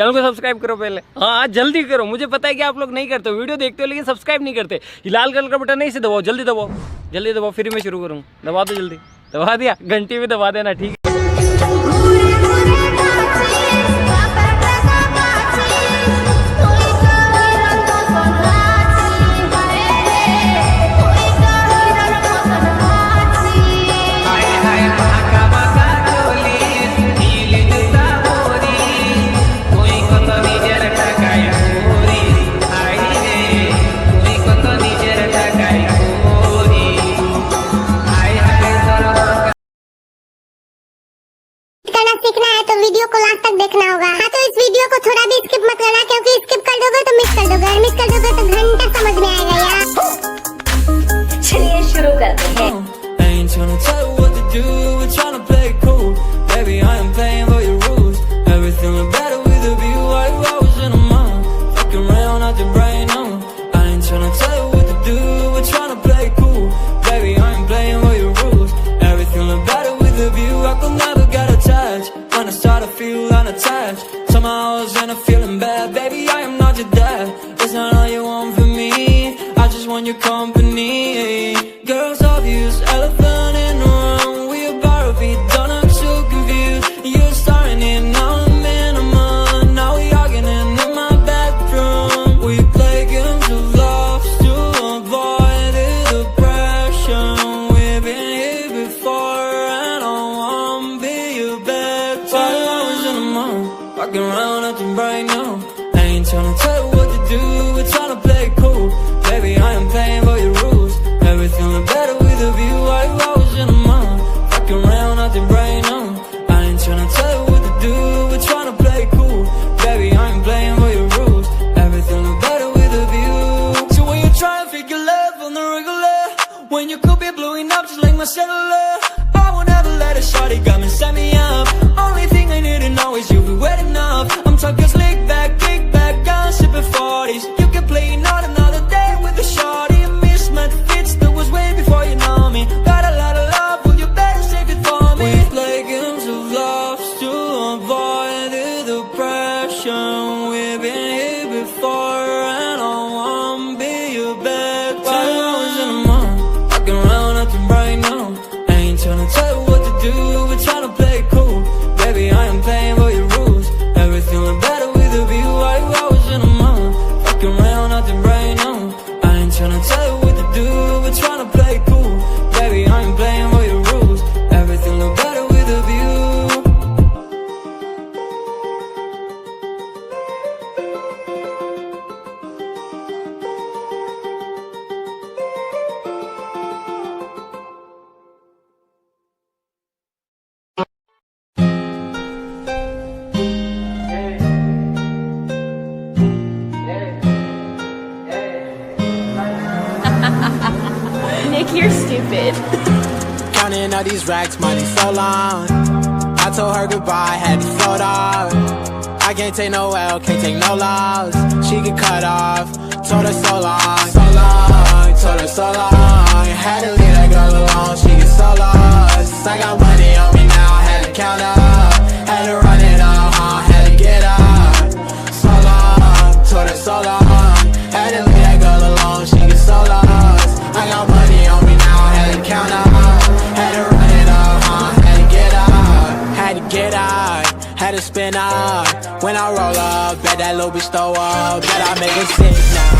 Channel को subscribe करो पहले। हाँ जल्दी करो, मुझे पता है कि आप लोग नहीं करते हो, वीडियो देखते हो लेकिन सब्सक्राइब नहीं करते। ये लाल कलर का बटन नहीं से दबाओ, जल्दी दबाओ, जल्दी दबाओ, फिर मैं शुरू करूँ। दबा दो जल्दी, दबा दिया, घंटी भी दबा देना, ठीक है। सीखना है तो वीडियो को लास्ट तक देखना होगा। हाँ तो इस वीडियो को थोड़ा भी स्किप मत करना, क्योंकि स्किप कर दोगे तो मिस कर दोगे, और मिस कर दोगे तो घंटा समझ में आएगा यार। चलिए शुरू करते हैं। Somehow I was in a feeling bad. Baby, I am not your dad. It's not all you want from me. I just want your company. Girls obvious, elephant in the room. We about to be done, I'm so confused. You're starting it, now I'm in a month. Now we arguing in my bedroom. We play games of love to avoid the depression. We've been here before and I won't be your bed. 5 hours in a month, walking around acting right now. I ain't tryna tell you what to do, we're tryna play it cool. Baby, I am playing by your rules. Everything look better with a view. 5 hours in a month, walking around acting right now. I ain't tryna tell you what to do, we're tryna play it cool. Baby, I am playing by your rules. Everything look better with a view. So when you try to figure love on the regular, when you could be blowing up just like my cellular, I won't ever let a shawty come and set me up. Only thing I need to know is you be wet enough. I'm talking slick back, kick back, I'm sipping 40s. You can play not another day with a shawty. A mismatch fits that was way before you know me. Got a lot of love, well you better save it for me. We play games of love to avoid the depression. We've been here before and I won't be your bed. 5 hours in a month, walking around acting right now. I ain't tryna tell you what to do, we're tryna play it cool. Baby, I am playing by your rules. Everything look better with a view. 5 hours in a month, walking around acting right now. I ain't tryna tell you what to do, we're tryna play it cool. Baby, I am playing by your rules. Everything look better with a view. Nick, you're stupid. Counting all these racks, money so long. I told her goodbye, had to float off. I can't take no L, can't take no loss. She get cut off, told her so long, so long, told her so long. Had to leave that girl alone, she get so lost. I got money on me now, had to count up. Had to run it up, had to get up. So long, told her so long. Had to leave that girl alone, she get so lost. I got money on me now, had to count up. Had to run it up, had to get up. Had to get up, had to spin up. When I roll up, bet that little bitch throw up. Bet I make her sick now.